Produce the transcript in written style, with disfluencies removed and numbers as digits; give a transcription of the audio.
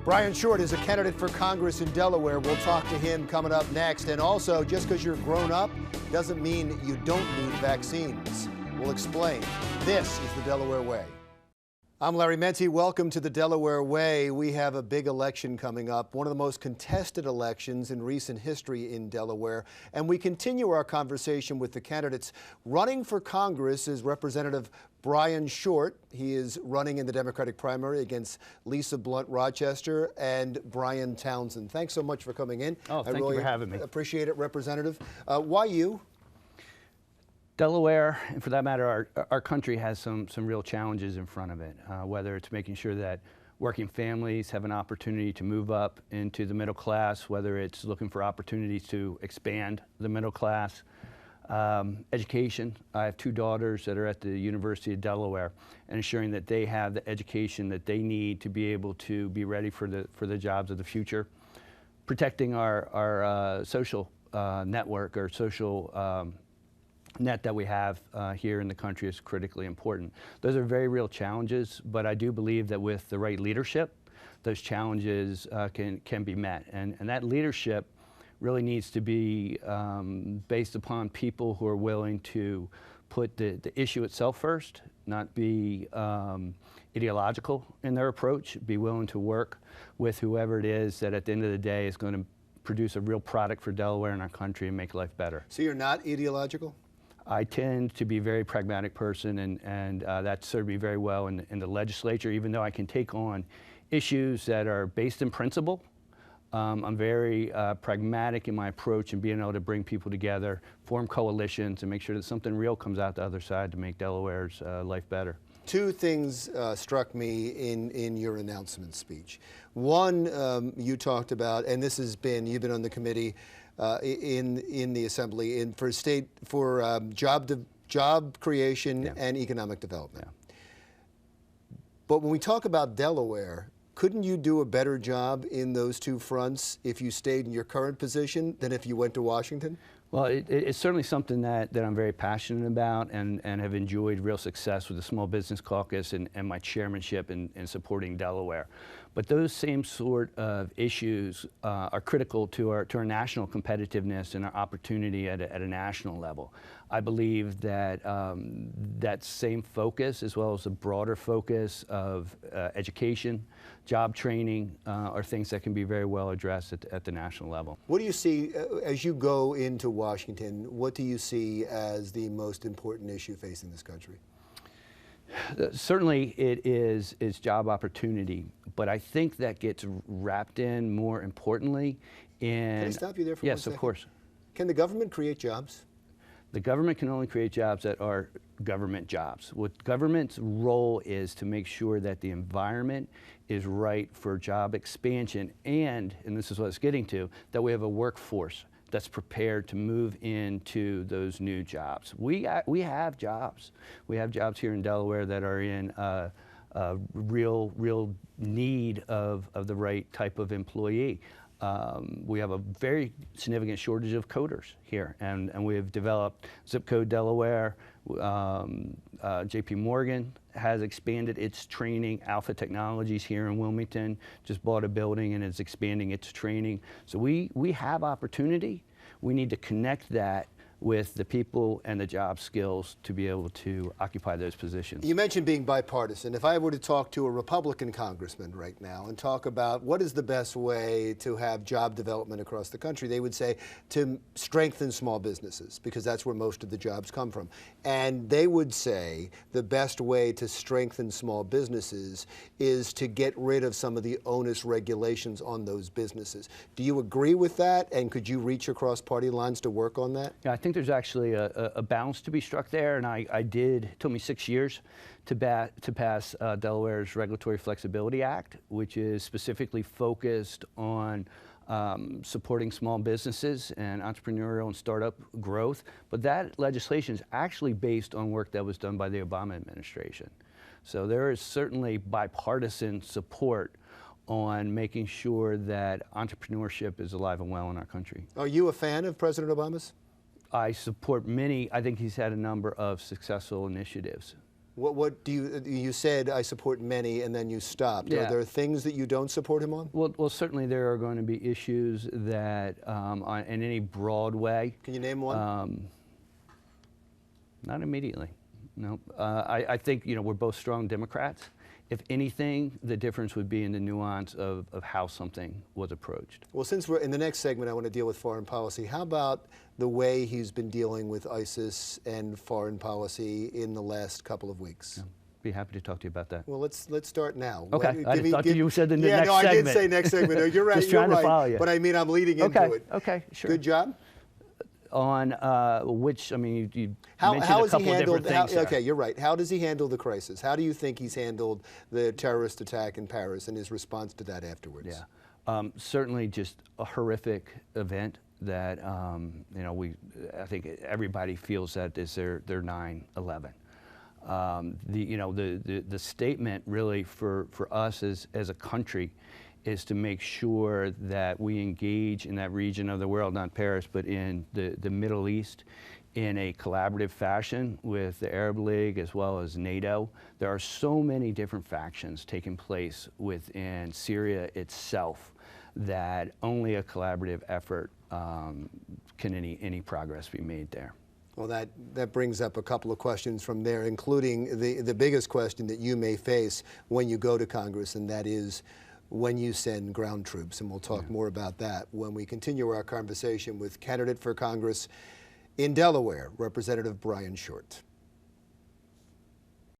Bryan Short is a candidate for Congress in Delaware. We'll talk to him coming up next. And also, just because you're grown up doesn't mean you don't need vaccines. We'll explain. This is the Delaware Way. I'm Larry Menti. Welcome to the Delaware Way. We have a big election coming up, one of the most contested elections in recent history in Delaware. And we continue our conversation with the candidates. Running for Congress is Representative Bryan Short. He is running in the Democratic primary against Lisa Blunt Rochester and Brian Townsend. Thanks so much for coming in. Oh, thank you for having me. Appreciate it, Representative. Why you? Delaware, and for that matter, our country has some real challenges in front of it, whether it's making sure that working families have an opportunity to move up into the middle class, whether it's looking for opportunities to expand the middle class. Education. I have two daughters that are at the University of Delaware, and ensuring that they have the education that they need to be able to be ready for the jobs of the future. Protecting our social network, or social net that we have here in the country is critically important. Those are very real challenges, but I do believe that with the right leadership, those challenges can be met. And that leadership really needs to be based upon people who are willing to put the issue itself first, not be ideological in their approach, be willing to work with whoever it is that at the end of the day is going to produce a real product for Delaware and our country and make life better. So you're not ideological? I tend to be a very pragmatic person, and that served me very well in the legislature, even though I can take on issues that are based in principle. I'm very pragmatic in my approach and being able to bring people together, form coalitions, and make sure that something real comes out the other side to make Delaware's life better. Two things struck me in your announcement speech. One, you talked about, and this has been, you've been on the committee in the Assembly for job creation and economic development. Yeah. But when we talk about Delaware, couldn't you do a better job in those two fronts if you stayed in your current position than if you went to Washington? Well, it's certainly something that I'm very passionate about and have enjoyed real success with the Small Business Caucus and my chairmanship in supporting Delaware. But those same sort of issues are critical to our national competitiveness and our opportunity at a national level. I believe that that same focus, as well as a broader focus of education, job training, are things that can be very well addressed at the national level. What do you see as you go into Washington? What do you see as the most important issue facing this country? Certainly it is job opportunity, but I think that gets wrapped in more importantly in... Can I stop you there for 1 second? Yes, of course. Can the government create jobs? The government can only create jobs that are government jobs. What government's role is to make sure that the environment is right for job expansion and this is what it's getting to, that we have a workforce that's prepared to move into those new jobs. We have jobs. We have jobs here in Delaware that are in real need of the right type of employee. We have a very significant shortage of coders here, and we have developed Zip Code Delaware. JP Morgan has expanded its training. Alpha Technologies here in Wilmington just bought a building and is expanding its training. So we have opportunity. We need to connect that with the people and the job skills to be able to occupy those positions. You mentioned being bipartisan. If I were to talk to a Republican congressman right now and talk about what is the best way to have job development across the country, they would say to strengthen small businesses, because that's where most of the jobs come from. And they would say the best way to strengthen small businesses is to get rid of some of the onus regulations on those businesses. Do you agree with that? And could you reach across party lines to work on that? Yeah, I think there's actually a balance to be struck there, and it took me 6 years to pass Delaware's Regulatory Flexibility Act, which is specifically focused on supporting small businesses and entrepreneurial and startup growth. But that legislation is actually based on work that was done by the Obama administration. So there is certainly bipartisan support on making sure that entrepreneurship is alive and well in our country. Are you a fan of President Obama's? I support many. I think he's had a number of successful initiatives. What do you said I support many and then you stopped. Yeah. Are there things that you don't support him on? Well, certainly there are going to be issues that, in any broad way. Can you name one? Not immediately, no. I think, we're both strong Democrats. If anything, the difference would be in the nuance of how something was approached. Well, since we're in the next segment, I want to deal with foreign policy. How about the way he's been dealing with ISIS and foreign policy in the last couple of weeks? Yeah. Be happy to talk to you about that. Well, let's start now. Okay. I thought you said the next segment. Yeah, no, I did say next segment. No, you're right. Just trying to follow you. But I mean, I'm leading into it. Okay, sure. Good job. On which, I mean, you how mentioned a has he couple handled? different things. Okay, you're right. How does he handle the crisis? How do you think he's handled the terrorist attack in Paris and his response to that afterwards? Yeah, certainly just a horrific event that I think everybody feels that is their 9/11. The statement really for us as a country is to make sure that we engage in that region of the world, not Paris, but in the Middle East, in a collaborative fashion with the Arab League as well as NATO. There are so many different factions taking place within Syria itself that only a collaborative effort can any progress be made there. Well, that brings up a couple of questions from there, including the biggest question that you may face when you go to Congress, and that is when you send ground troops. And we'll talk more about that when we continue our conversation with candidate for Congress in Delaware, Representative Bryan Short.